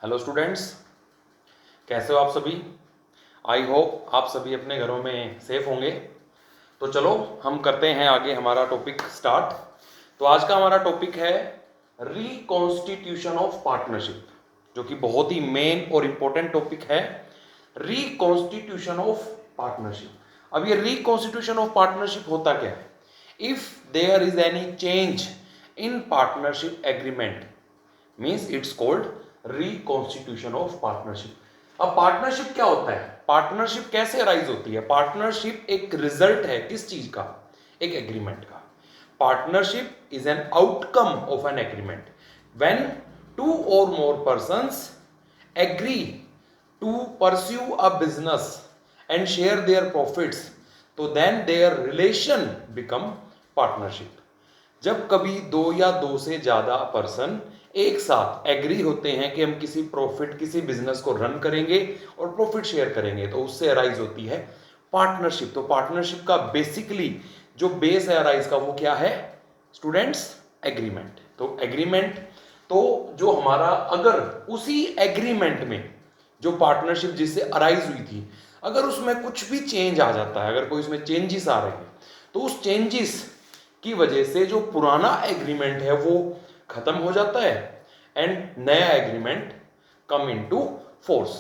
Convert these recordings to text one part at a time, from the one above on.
Hello students, कैसे हो आप सभी। आई होप आप सभी अपने घरों में सेफ होंगे। तो चलो हम करते हैं आगे हमारा टॉपिक स्टार्ट। तो आज का हमारा टॉपिक है रिकॉन्स्टिट्यूशन ऑफ पार्टनरशिप, जो कि बहुत ही मेन और इंपॉर्टेंट टॉपिक है। Reconstitution of partnership. अब ये रिकॉन्स्टिट्यूशन ऑफ पार्टनरशिप होता क्या है? If there is any change in partnership agreement means it's called reconstitution of partnership. अब पार्टनरशिप क्या होता है? पार्टनरशिप कैसे अराइज होती है? पार्टनरशिप एक रिजल्ट है किस चीज का? एक एग्रीमेंट का। Partnership is an outcome of an agreement when two or more persons agree to pursue a business and share their profits, तो then their relation become partnership. जब कभी दो या दो से ज्यादा पर्सन एक साथ एग्री होते हैं कि हम किसी बिजनेस को रन करेंगे और प्रॉफिट शेयर करेंगे, तो उससे अराइज होती है पार्टनरशिप। तो पार्टनरशिप का बेसिकली जो बेस है अराइज का, वो क्या है स्टूडेंट्स? एग्रीमेंट। तो एग्रीमेंट, तो जो हमारा अगर उसी एग्रीमेंट में जो पार्टनरशिप जिससे अराइज हुई थी, अगर उसमें कुछ भी चेंज आ जाता है, अगर कोई उसमें चेंजेस आ रहे हैं, तो उस चेंजेस की वजह से जो पुराना एग्रीमेंट है वो खत्म हो जाता है एंड नया agreement come into force.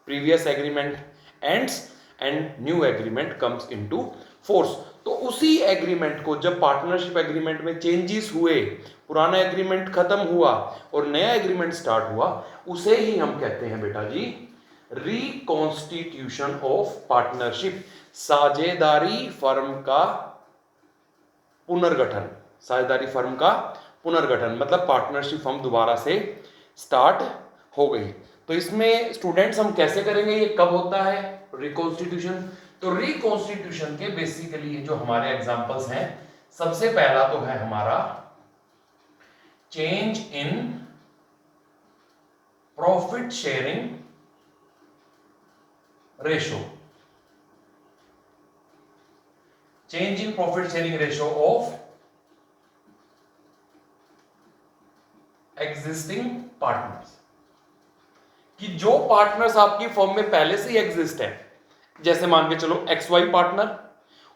Previous agreement ends and new agreement comes into force. तो उसी एग्रीमेंट को जब पार्टनरशिप एग्रीमेंट में चेंजेस हुए, पुराना एग्रीमेंट खत्म हुआ और नया एग्रीमेंट स्टार्ट हुआ, उसे ही हम कहते हैं बेटा जी रिकॉन्स्टिट्यूशन ऑफ पार्टनरशिप। साझेदारी फर्म का पुनर्गठन। साझेदारी फर्म का पुनर्गठन मतलब पार्टनरशिप फर्म दोबारा से स्टार्ट हो गई। तो इसमें स्टूडेंट्स हम कैसे करेंगे, ये कब होता है रिकॉन्स्टिट्यूशन? तो रिकॉन्स्टिट्यूशन के बेसिकली जो हमारे एग्जांपल्स हैं, सबसे पहला तो है हमारा change in profit sharing ratio. Change in profit sharing ratio of existing partners. कि जो पार्टनर्स आपकी फर्म में पहले से ही एग्जिस्ट है, जैसे मान के चलो XY पार्टनर,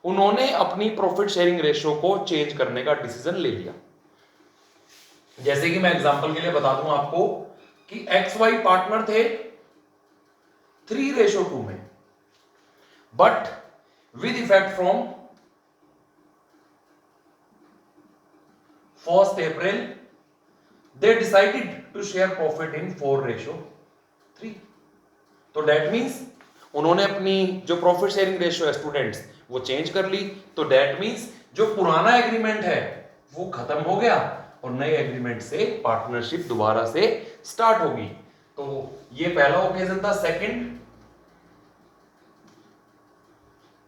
उन्होंने अपनी प्रॉफिट शेयरिंग रेशो को चेंज करने का डिसीजन ले लिया। जैसे कि मैं एग्जांपल के लिए बता दूं आपको कि XY पार्टनर थे 3:2 में, but with effect from 1st April they decided to share profit in 4:3। तो डेट मीन्स उन्होंने अपनी जो प्रॉफिट शेयरिंग रेशियो है स्टूडेंट्स वो चेंज कर ली। तो डेट मीन्स जो पुराना एग्रीमेंट है वो खत्म हो गया और नए एग्रीमेंट से पार्टनरशिप दोबारा से स्टार्ट होगी। तो ये पहला ओकेजन था। Second,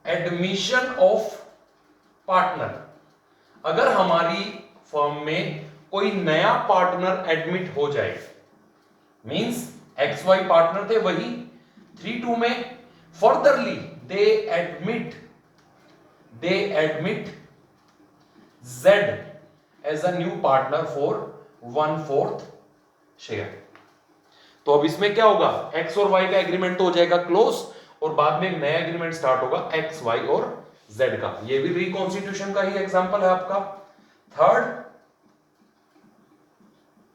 admission of partner. अगर हमारी फर्म में कोई नया पार्टनर एडमिट हो जाए, मींस XY पार्टनर थे वही 3:2 में, furtherly they admit Z as a new partner for 1/4 share. तो अब इसमें क्या होगा, X और Y का एग्रीमेंट तो हो जाएगा क्लोज और बाद में एक नया एग्रीमेंट स्टार्ट होगा X, Y और Z का। ये भी रिकॉन्स्टिट्यूशन का ही एग्जांपल है आपका। थर्ड,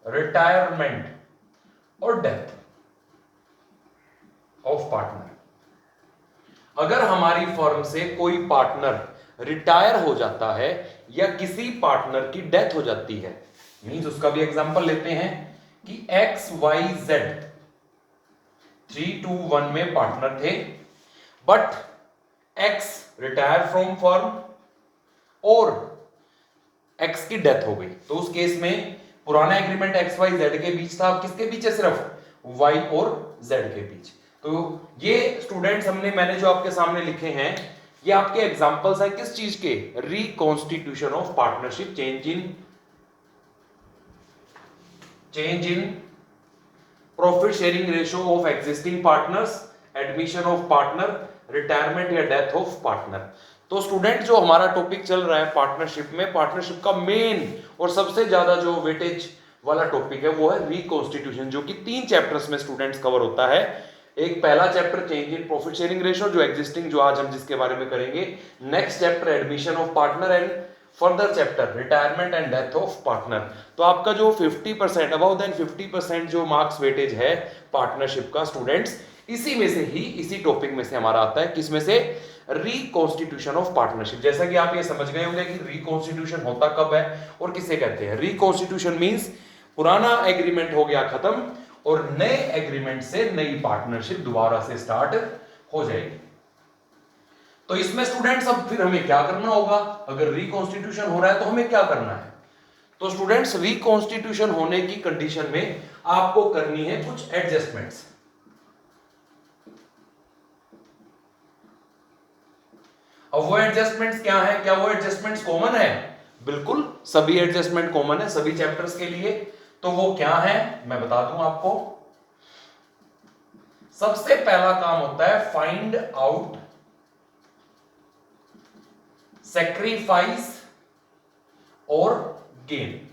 रिटायरमेंट और डेथ ऑफ पार्टनर। अगर हमारी फर्म से कोई पार्टनर रिटायर हो जाता है या किसी पार्टनर की डेथ हो जाती है, मींस उसका भी एग्जांपल लेते हैं कि XYZ 3:1 में पार्टनर थे, but X retire from firm और X की डेथ हो गई। तो उस केस में पुराना एग्रीमेंट XYZ के बीच था, किसके बीच है? सिर्फ Y और Z के बीच। तो ये स्टूडेंट्स मैंने जो आपके सामने लिखे हैं, ये आपके एग्जांपल्स हैं किस चीज के? Reconstitution of partnership. Change in profit sharing ratio of existing partners, admission of partner, retirement या डेथ ऑफ पार्टनर। तो स्टूडेंट जो हमारा टॉपिक चल रहा है पार्टनरशिप में, पार्टनरशिप का मेन और सबसे ज्यादा जो वेटेज वाला टॉपिक है वो है रिकॉन्स्टिट्यूशन, जो कि 3 चैप्टर्स में स्टूडेंट्स कवर होता है। एक पहला chapter change in profit sharing ratio जो एग्जिस्टिंग, जो आज हम जिसके बारे में करेंगे। Next chapter admission of partner and further chapter retirement and death of partner. तो आपका जो 50% अबाउ देन 50% जो मार्क्स वेटेज है पार्टनरशिप का स्टूडेंट्स, इसी में से ही, इसी टॉपिक में से हमारा आता है। किसमें से? Reconstitution of partnership. जैसा कि आप ये समझ गए होंगे कि रिकॉन्स्टिट्यूशन होता कब है और किसे कहते हैं। रिकॉन्स्टिट्यूशन मींस पुराना एग्रीमेंट हो गया खत्म और नए एग्रीमेंट से नई पार्टनरशिप दोबारा से स्टार्ट हो जाएगी। तो इसमें स्टूडेंट्स अब फिर हमें क्या करना होगा? अगर रिकॉन्स्टिट्यूशन हो रहा है तो हमें क्या करना है? तो स्टूडेंट्स रिकॉन्स्टिट्यूशन होने की कंडीशन में आपको करनी है कुछ एडजस्टमेंट्स। अब वो एडजस्टमेंट्स क्या है? क्या वो एडजस्टमेंट्स कॉमन है? बिल्कुल, सभी एडजस्टमेंट कॉमन है सभी चैप्टर्स के लिए। तो वो क्या है मैं बता दूं आपको। सबसे पहला काम होता है फाइंड आउट सैक्रिफाइस और गेन।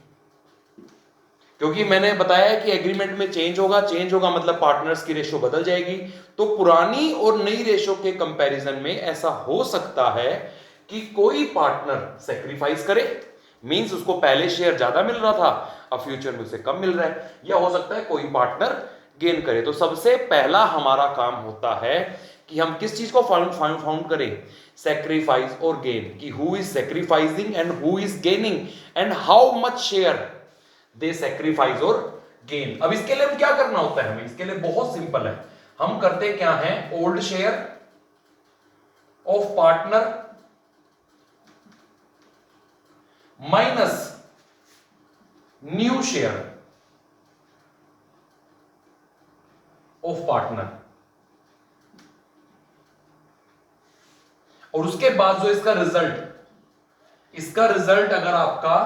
क्योंकि मैंने बताया कि एग्रीमेंट में चेंज होगा मतलब पार्टनर्स की रेशो बदल जाएगी। तो पुरानी और नई रेशो के कंपैरिजन में ऐसा हो सकता है कि कोई पार्टनर सैक्रिफाइस करे, मींस उसको पहले शेयर ज्यादा मिल रहा था, अब फ्यूचर में उसे कम मिल रहा है, या हो सकता है कोई पार्टनर गेन करे। तो सबसे पहला हमारा काम होता है कि हम किस चीज को फाउंड करें? सैक्रिफाइस और गेन, कि who is sacrificing and who is gaining and how much share they sacrifice और गेन। अब इसके लिए क्या करना होता है हमें? इसके लिए बहुत सिंपल है। हम करते क्या है? Old share of partner minus new share of partner, और उसके बाद जो इसका रिजल्ट अगर आपका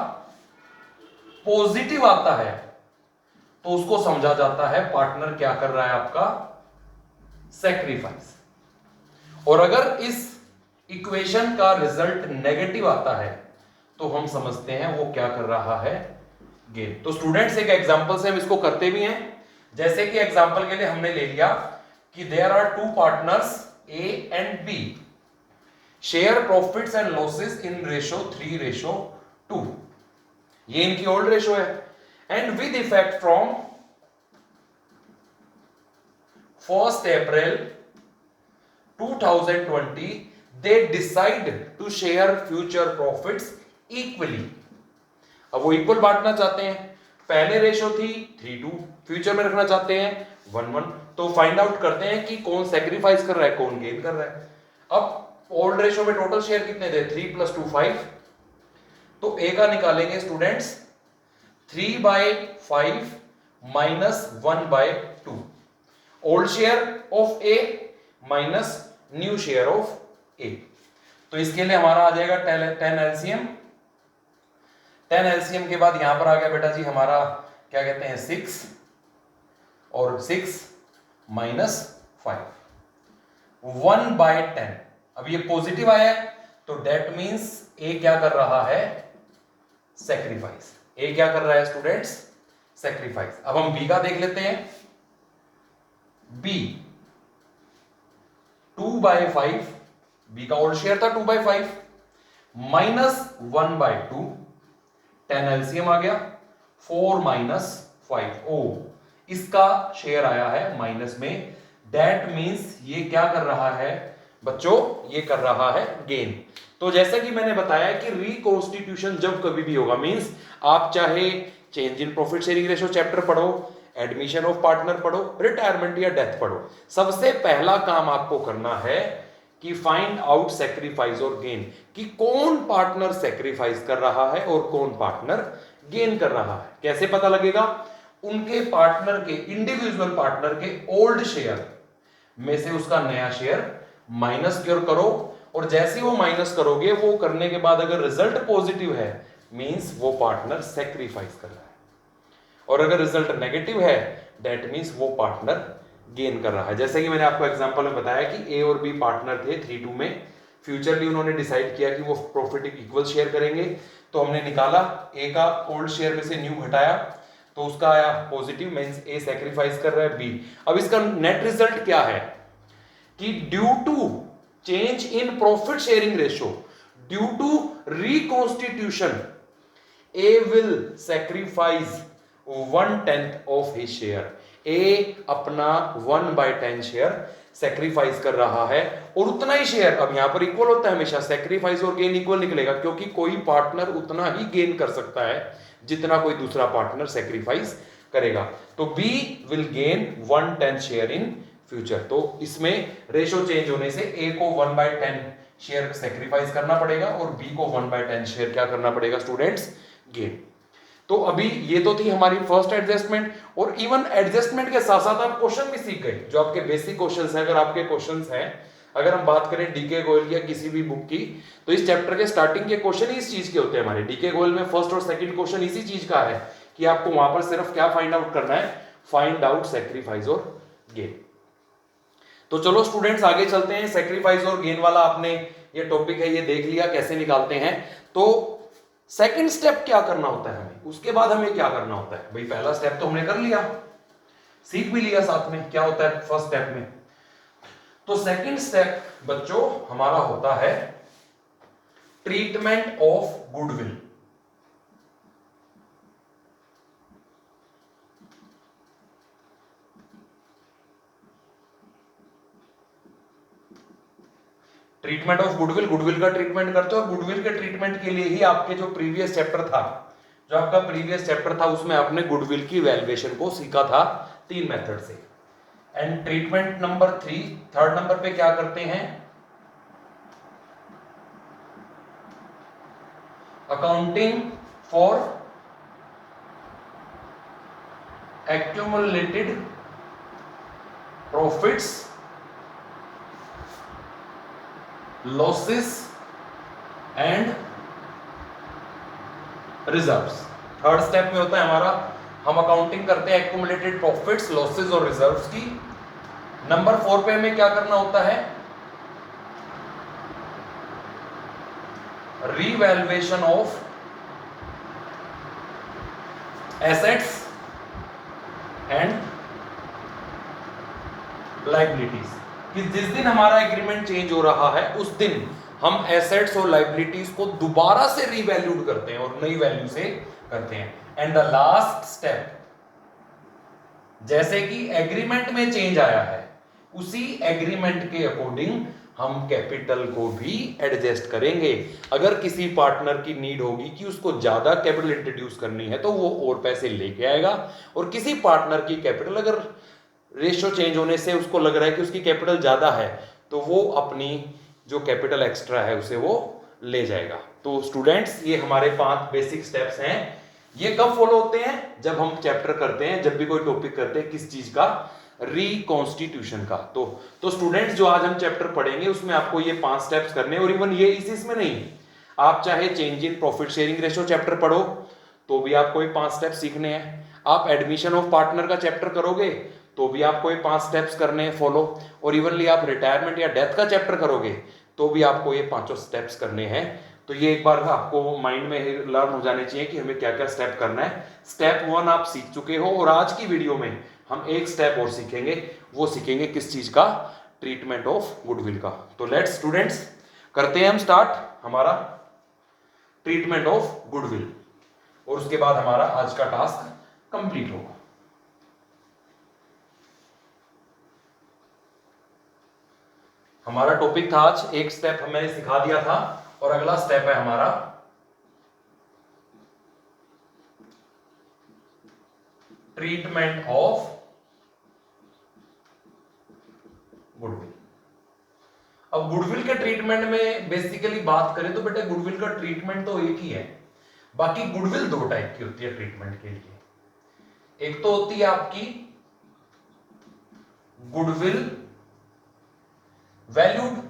पॉजिटिव आता है तो उसको समझा जाता है पार्टनर क्या कर रहा है आपका? सैक्रिफाइस। और अगर इस इक्वेशन का रिजल्ट नेगेटिव आता है तो हम समझते हैं वो क्या कर रहा है? गेन। तो स्टूडेंट्स एक एग्जांपल से हम इसको करते भी हैं। जैसे कि एग्जांपल के लिए हमने ले लिया कि there are 2 partners A and B, share profits and losses in ratio 3:2। ये इनकी ओल्ड रेशो है। And with effect from 1st April 2020 they decide to share future profits equally. अब वो इक्वल बांटना चाहते हैं। पहले रेशो थी 3:2, फ्यूचर में रखना चाहते हैं 1:1। तो फाइंड आउट करते हैं कि कौन सैक्रिफाइस कर रहा है, कौन गेन कर रहा है। अब ओल्ड रेशो में टोटल शेयर कितने थे? 3 + 2 5। तो ए का निकालेंगे students 3/5 minus 1/2। Old share of A minus new share of A. तो इसके लिए हमारा आ जाएगा 10 एलसीएम। 10 एलसीएम के बाद यहां पर आ गया बेटा जी हमारा क्या कहते हैं 6, और 6 माइनस 5 1/10। अब ये पॉजिटिव आया है तो डेट मींस ए क्या कर रहा है? सैक्रिफाइस। ए क्या कर रहा है स्टूडेंट्स? सैक्रिफाइस। अब हम बी का देख लेते हैं। बी 2/5, बी का ओल्ड शेयर था 2/5 माइनस 1/2, 10 एलसीएम आ गया 4 माइनस 5। ओ, इसका शेयर आया है माइनस में। दैट मींस ये क्या कर रहा है बच्चों? ये कर रहा है गेन। तो जैसे कि मैंने बताया कि रिकॉन्स्टिट्यूशन जब कभी भी होगा, मींस आप चाहे change in profit sharing ratio chapter पढ़ो, एडमिशन ऑफ पार्टनर पढ़ो, रिटायरमेंट या डेथ पढ़ो, सबसे पहला काम आपको करना है कि फाइंड आउट सैक्रिफाइस और गेन, कि कौन पार्टनर सैक्रिफाइस कर रहा है और कौन पार्टनर गेन कर रहा है। कैसे पता लगेगा? उनके पार्टनर के, इंडिविजुअल पार्टनर के ओल्ड शेयर में से उसका नया शेयर माइनस करो, और जैसे वो माइनस करोगे वो करने के बाद अगर रिजल्ट पॉजिटिव है मींस वो पार्टनर सैक्रिफाइस कर रहा है, और अगर रिजल्ट नेगेटिव है दैट मींस वो पार्टनर गेन कर रहा है। जैसे कि मैंने आपको एग्जांपल में बताया कि ए और बी पार्टनर थे 3:2 में, फ्यूचरली उन्होंने डिसाइड किया कि वो प्रॉफिट इक्वल शेयर करेंगे। तो हमने निकाला ए का ओल्ड शेयर में से न्यू घटाया तो उसका आया पॉजिटिव, मींस ए सैक्रिफाइस कर रहा है बी। अब इसका नेट रिजल्ट क्या है कि due to change in profit sharing ratio, due to reconstitution, A will sacrifice 1/10 of his share. A अपना 1/10 शेयर सैक्रिफाइस कर रहा है, और उतना ही शेयर, अब यहां पर इक्वल होता है हमेशा, सैक्रिफाइस और गेन इक्वल निकलेगा, क्योंकि कोई पार्टनर उतना ही गेन कर सकता है जितना कोई दूसरा पार्टनर सैक्रिफाइस करेगा। तो B will gain 1/10 share in future. तो इसमें रेशो चेंज होने से ए को 1/10 शेयर सैक्रिफाइस करना पड़ेगा और बी को 1/10 शेयर क्या करना पड़ेगा स्टूडेंट्स, गेन। तो अभी ये तो थी हमारी फर्स्ट एडजस्टमेंट, और इवन एडजस्टमेंट के साथ साथ आप क्वेश्चन भी सीख गए जो आपके बेसिक क्वेश्चंस हैं। अगर आपके क्वेश्चंस हैं, अगर हम बात करें डीके गोयल या किसी भी बुक की, तो इस चैप्टर के स्टार्टिंग के क्वेश्चन ही इस चीज के होते हैं हमारे। डीके गोयल में फर्स्ट और सेकंड क्वेश्चन इसी चीज का है कि आपको वहां पर सिर्फ क्या फाइंड आउट करना है, फाइंड आउट सैक्रिफाइस और गेन। तो चलो स्टूडेंट्स आगे चलते हैं। सैक्रिफाइस और गेन वाला आपने ये टॉपिक है ये देख लिया कैसे निकालते हैं। तो सेकंड स्टेप क्या करना होता है हमें, उसके बाद हमें क्या करना होता है। भाई पहला स्टेप तो हमने कर लिया, सीख भी लिया साथ में क्या होता है फर्स्ट स्टेप में। तो सेकंड स्टेप बच्चों हमारा होता है treatment of goodwill. Treatment of goodwill, goodwill का ट्रीटमेंट करते हो। गुडविल के ट्रीटमेंट के लिए ही आपके जो प्रीवियस चैप्टर था, जो आपका प्रीवियस चैप्टर था, उसमें आपने गुडविल की वैल्यूएशन को सीखा था 3 मेथड से। And treatment number 3, third number पे क्या करते हैं, accounting for accumulated profits, losses and reserves. Third step में होता है हमारा, हम अकाउंटिंग करते हैं एक्यूमुलेटेड प्रॉफिट्स, लॉसेस और रिजर्व्स की। नंबर 4 पे हमें क्या करना होता है, revaluation of assets and liabilities, कि जिस दिन हमारा एग्रीमेंट चेंज हो रहा है उस दिन हम एसेट्स और लायबिलिटीज को दोबारा से रीवैल्यूड करते हैं और नई वैल्यू से करते हैं। एंड द लास्ट स्टेप, जैसे कि एग्रीमेंट में चेंज आया है उसी एग्रीमेंट के अकॉर्डिंग हम कैपिटल को भी एडजस्ट करेंगे। अगर किसी पार्टनर की नीड होगी कि उसको ज्यादा कैपिटल इंट्रोड्यूस करनी है तो वो और पैसे लेके आएगा, और किसी पार्टनर की कैपिटल अगर रेशियो चेंज होने से उसको लग रहा है कि उसकी कैपिटल ज्यादा है तो वो अपनी जो कैपिटल एक्स्ट्रा है उसे वो ले जाएगा। तो स्टूडेंट्स ये हमारे 5 बेसिक स्टेप्स हैं। ये कब फॉलो होते हैं, जब हम चैप्टर करते हैं, जब भी कोई टॉपिक करते हैं, किस चीज का, रिकॉन्स्टिट्यूशन का। तो स्टूडेंट्स जो आज हम चैप्टर पढ़ेंगे उसमें आपको ये 5 स्टेप्स करने, और इवन ये इसमें नहीं, आप चाहे change in profit sharing ratio chapter पढ़ो तो भी आपको ये 5 स्टेप्स सीखने हैं। आप एडमिशन ऑफ पार्टनर का चैप्टर करोगे तो भी आपको ये 5 स्टेप्स करने हैं फॉलो, और इवनली आप रिटायरमेंट या डेथ का चैप्टर करोगे तो भी आपको ये 5 स्टेप्स करने हैं। तो ये एक बार आपको माइंड में लर्न हो जाने चाहिए कि हमें क्या क्या स्टेप करना है। स्टेप 1 आप सीख चुके हो, और आज की वीडियो में हम एक स्टेप और सीखेंगे, वो सीखेंगे किस चीज का, ट्रीटमेंट ऑफ गुडविल का। तो लेट्स स्टूडेंट्स करते हैं हम स्टार्ट हमारा ट्रीटमेंट ऑफ गुडविल, और उसके बाद हमारा आज का टास्क कंप्लीट होगा। हमारा टॉपिक था आज, एक स्टेप मैंने सिखा दिया था, और अगला स्टेप है हमारा ट्रीटमेंट ऑफ गुडविल। अब गुडविल के ट्रीटमेंट में बेसिकली बात करें तो बेटा गुडविल का ट्रीटमेंट तो एक ही है, बाकी गुडविल 2 टाइप की होती है ट्रीटमेंट के लिए। एक तो होती है आपकी गुडविल वैल्यूड,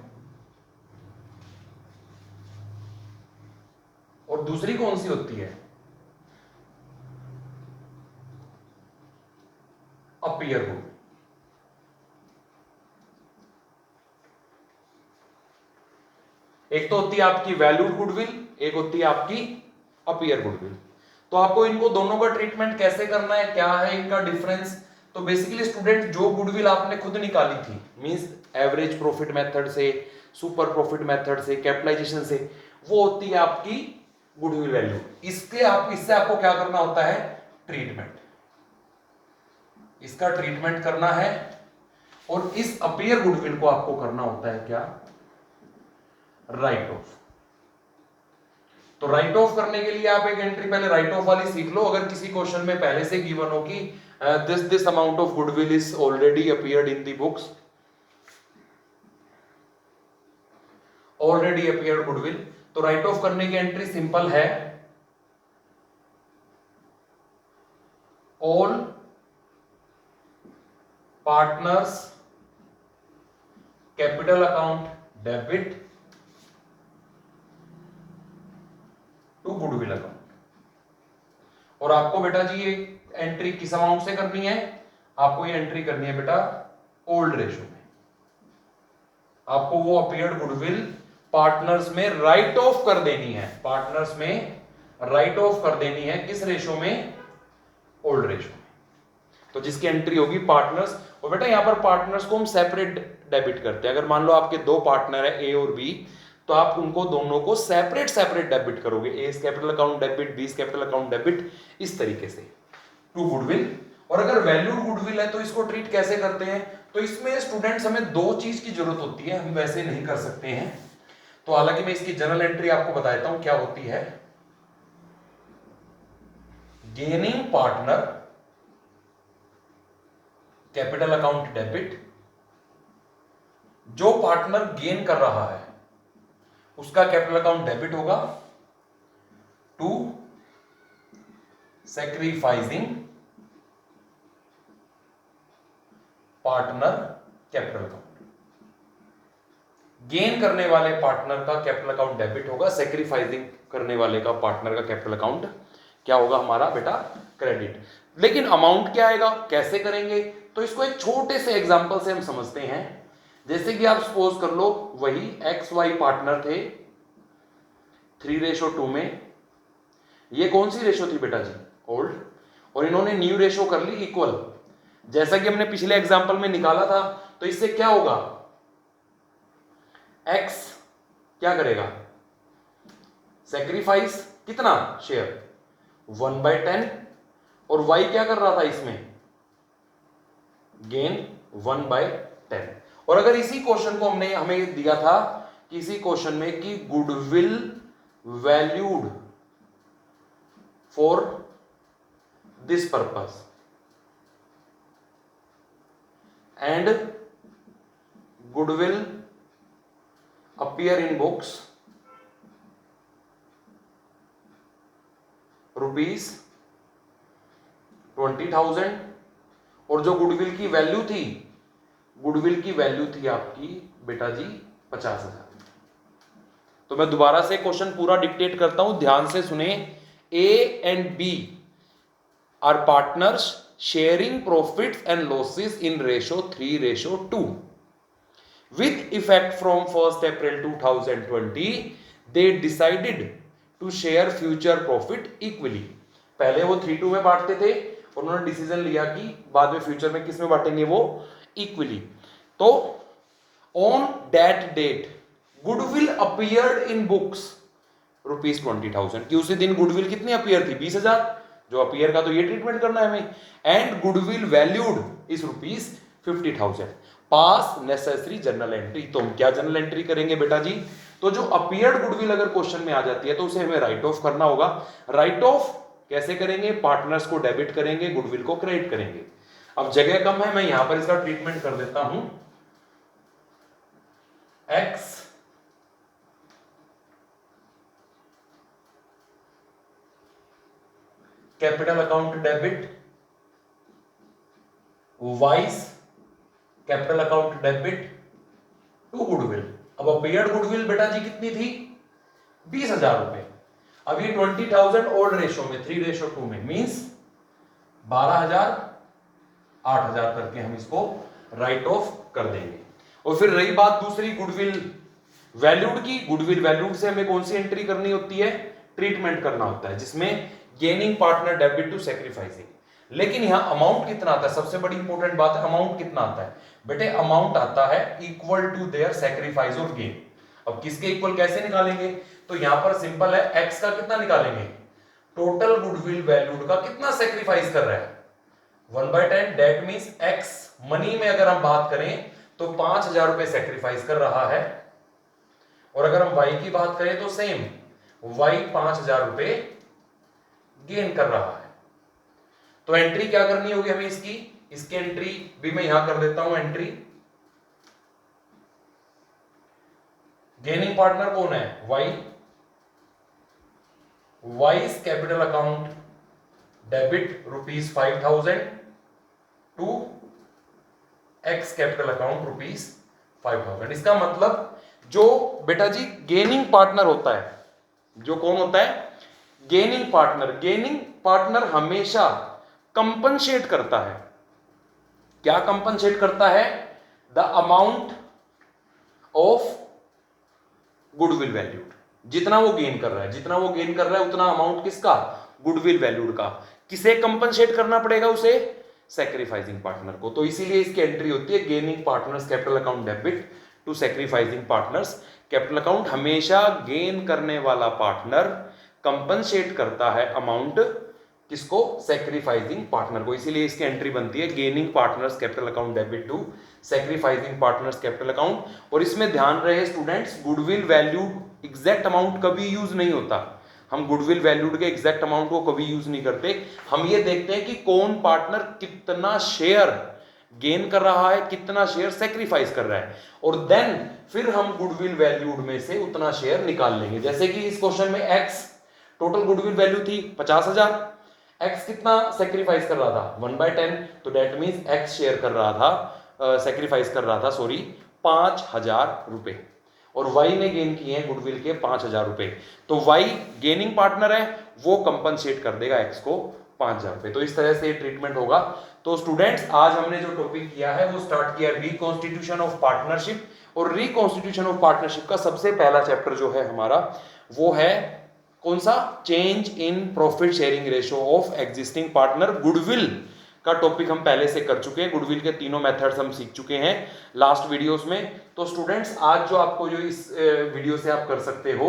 और दूसरी कौन सी होती है, अपीयर गुडविल। एक तो होती है आपकी वैल्यूड गुडविल, एक होती है आपकी अपीयर गुडविल। तो आपको इनको दोनों का ट्रीटमेंट कैसे करना है, क्या है इनका डिफरेंस। तो बेसिकली स्टूडेंट जो गुडविल आपने खुद निकाली थी, मींस एवरेज प्रॉफिट मेथड से, सुपर प्रॉफिट मेथड से, कैपिटलाइजेशन से, वो होती है आपकी गुडविल वैल्यू। इससे आपको क्या करना होता है, ट्रीटमेंट, इसका ट्रीटमेंट करना है। और इस अपीयर गुडविल को आपको करना होता है क्या, राइट ऑफ। तो राइट ऑफ करने के लिए आप एक एंट्री पहले राइट ऑफ वाली सीख लो। अगर किसी क्वेश्चन में पहले से गिवन हो कि this amount of goodwill is already appeared in the books, already appeared goodwill, तो राइट ऑफ करने की एंट्री सिंपल है, all partners capital account debit to goodwill account. और आपको बेटा जी ये एंट्री किस अमाउंट से करनी है, आपको ये एंट्री करनी है बेटा ओल्ड रेशो में। आपको वो अपीयर्ड गुडविल पार्टनर्स में राइट ऑफ कर देनी है, पार्टनर्स में राइट ऑफ कर देनी है, किस रेशो में, ओल्ड रेशो में। तो जिसकी एंट्री होगी पार्टनर्स। और बेटा यहां पर पार्टनर्स को हम सेपरेट डेबिट करते हैं। अगर मान लो आपके दो पार्टनर है ए और बी, तो आप उनको दोनों को सेपरेट सेपरेट डेबिट करोगे, A capital account debit, B capital account debit, इस तरीके से टू गुडविल। और अगर वैल्यूड गुडविल है तो इसको ट्रीट कैसे करते हैं, तो इसमें स्टूडेंट्स हमें दो चीज की जरूरत होती है, हम वैसे नहीं कर सकते हैं। तो हालांकि मैं इसकी जनरल एंट्री आपको बता देता हूं क्या होती है। Gaining partner capital account debit, जो पार्टनर गेन कर रहा है उसका कैपिटल अकाउंट डेबिट होगा, to sacrificing partner capital account. Gain करने वाले पार्टनर का कैपिटल अकाउंट डेबिट होगा, सैक्रिफाइसिंग करने वाले का पार्टनर का कैपिटल अकाउंट क्या होगा हमारा बेटा, क्रेडिट। लेकिन अमाउंट क्या आएगा, कैसे करेंगे, तो इसको एक छोटे से एग्जांपल से हम समझते हैं। जैसे कि आप सपोज कर लो वही एक्स वाई पार्टनर थे 3:2 में, ये कौन सी रेशो थी बेटा जी, ओल्ड, और इन्होंने न्यू रेशो कर ली इक्वल, जैसा कि हमने पिछले एग्जांपल में निकाला था। तो इससे क्या होगा, एक्स क्या करेगा, सैक्रिफाइस कितना शेयर 1/10, और वाई क्या कर रहा था इसमें, गेन 1/10। और अगर इसी क्वेश्चन को हमें दिया था कि इसी क्वेश्चन में कि goodwill valued for this purpose and goodwill appear in books ₹20,000, और जो गुडविल की वैल्यू थी, गुडविल की वैल्यू थी आपकी बेटा जी 50,000। तो मैं दोबारा से क्वेश्चन पूरा डिक्टेट करता हूं, ध्यान से सुने। A and B are partners sharing profits and losses in ratio 3:2। With effect from 1st April 2020, they decided to share future profit equally। पहले वो 3:2 में बांटते थे, और उन्होंने डिसीजन लिया कि बाद में फ्यूचर में किस में बांटेंगे, वो इक्वली। तो on that date goodwill appeared in books ₹20,000, कि उसी दिन गुडविल कितनी अपीयर थी, 20,000, जो अपीयर का तो ये ट्रीटमेंट करना है हमें। And goodwill valued is ₹50,000। Pass necessary journal entry. तो हम क्या जर्नल एंट्री करेंगे बेटा जी, तो जो अपीयर्ड गुडविल अगर क्वेश्चन में आ जाती है तो उसे हमें राइट ऑफ करना होगा। राइट ऑफ कैसे करेंगे, पार्टनर्स को डेबिट करेंगे, गुडविल को क्रेडिट करेंगे। अब जगह कम है, मैं यहां पर इसका ट्रीटमेंट कर देता हूं। X capital account debit, Y's capital account debit to goodwill. अब अपीयर्ड गुडविल बेटा जी कितनी थी, 20,000 रुपए। अब ये 20,000 ओल्ड रेशो में 3:2 में, मींस 12,000 8,000 करके हम इसको राइट ऑफ कर देंगे। और फिर रही बात दूसरी गुडविल वैल्यूड की, गुडविल वैल्यूड से हमें कौन सी एंट्री करनी होती है, ट्रीटमेंट करना होता है, जिसमें gaining partner debit to sacrificing. लेकिन यहां अमाउंट कितना आता है, सबसे बड़ी इंपॉर्टेंट बात है अमाउंट कितना आता है। बेटे अमाउंट आता है इक्वल टू देयर सैक्रिफाइस और गेन। अब किसके इक्वल कैसे निकालेंगे, तो यहां पर सिंपल है, एक्स का कितना निकालेंगे, टोटल गुडविल वैल्यूड का कितना सैक्रिफाइस कर रहा है 1/10, दैट मींस एक्स मनी में अगर हम बात करें तो 5,000 रुपए सैक्रिफाइस कर रहा है, और अगर हम वाई की बात करें तो सेम, वाई 5,000 रुपए गेन कर रहा है। तो एंट्री क्या करनी होगी हमें इसकी एंट्री भी मैं यहां कर देता हूं एंट्री। गेनिंग पार्टनर कौन है, Y, Y's capital account debit ₹5,000 to X capital account ₹5,000। इसका मतलब जो बेटा जी गेनिंग पार्टनर होता है, जो कौन होता है, गेनिंग पार्टनर हमेशा कंपनसेट करता है। क्या कंपनसेट करता है, the amount of goodwill valued. जितना वो गेन कर रहा है उतना अमाउंट किसका, गुडविल वैल्यूड का। किसे कंपनसेट करना पड़ेगा, उसे सैक्रिफाइसिंग पार्टनर को। तो इसीलिए इसकी एंट्री होती है gaining partners capital account debit to sacrificing partners capital account. हमेशा गेन करने वाला पार्टनर कंपनसेट करता है अमाउंट किसको, सैक्रिफाइसिंग पार्टनर को। इसीलिए इसकी एंट्री बनती है gaining partners capital account debit to sacrificing partners capital account. और इसमें ध्यान रहे students, goodwill valued exact amount कभी यूज नहीं होता। हम गुडविल वैल्यूड के एग्जैक्ट अमाउंट को कभी यूज नहीं करते। हम ये देखते हैं कि कौन पार्टनर कितना शेयर गेन कर रहा है, कितना शेयर सेक्रीफाइस कर रहा है, और देन फिर हम गुडविल वैल्यूड में से उतना शेयर निकाल लेंगे। जैसे कि इस क्वेश्चन में एक्स टोटल गुडविल वैल्यू थी 50,000, एक्स कितना सेक्रीफाइस कर रहा था 1/10, तो डेट मीन्स एक्स शेयर कर रहा था, सेक्रीफाइस कर रहा था 5,000 रुपए, और वाई ने गेन किए हैं गुडविल के 5,000 रुपए। तो वाई गेनिंग पार्टनर है, वो कंपनसेट कर देगा एक्स को 5,000 रुपए। तो इस तरह से ट्रीटमेंट होगा। तो स्टूडेंट्स आज हमने जो टॉपिक किया है वो स्टार्ट किया रिकॉन्स्टिट्यूशन ऑफ पार्टनरशिप, और रिकॉन्स्टिट्यूशन ऑफ पार्टनरशिप का सबसे पहला चैप्टर जो है हमारा वो है कौन सा, change in profit sharing ratio of existing partner. Goodwill का टॉपिक हम पहले से कर चुके हैं, गुडविल के तीनों मेथड्स हम सीख चुके हैं लास्ट वीडियोस में। तो स्टूडेंट्स आज जो आपको जो इस वीडियो से आप कर सकते हो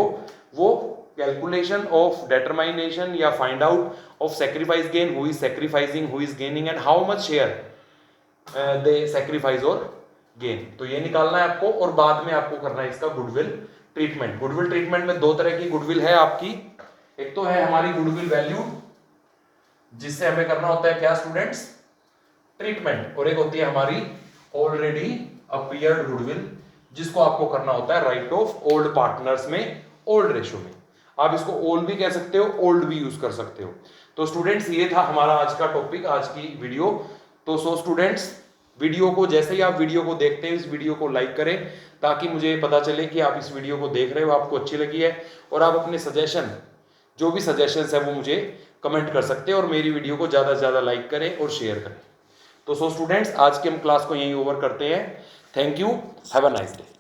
वो कैलकुलेशन ऑफ डिटरमाइनेशन या find out of sacrifice gain, who is sacrificing, who is gaining and how much share they sacrifice और गेन, तो ये निकालना है आपको। और बाद में आपको करना है इसका गुडविल ट्रीटमेंट। गुडविल ट्रीटमेंट में दो तरह की गुडविल है आपकी, एक तो है हमारी गुडविल वैल्यू जिससे हमें करना होता है क्या स्टूडेंट्स, ट्रीटमेंट, और एक होती है हमारी ऑलरेडी अपीयर्ड गुडविल जिसको आपको करना होता है राइट ऑफ ओल्ड पार्टनर्स में, ओल्ड रेशियो में। आप इसको ओल्ड भी कह सकते हो, ओल्ड भी यूज कर सकते हो। तो स्टूडेंट्स ये था हमारा आज का टॉपिक, आज की वीडियो। तो स्टूडेंट्स वीडियो को जैसे ही आप वीडियो को देखते हैं इस वीडियो को लाइक करें ताकि मुझे पता चले कि आप इस वीडियो को देख रहे हो, आपको अच्छी लगी है, और आप अपने सजेशन जो भी सजेशंस है वो मुझे कमेंट कर सकते हैं, और मेरी वीडियो को ज़्यादा से ज़्यादा लाइक करें और शेयर करें। तो स्टूडेंट्स आज की हम क्लास को यहीं ओवर करते हैं। Thank you, have a nice day.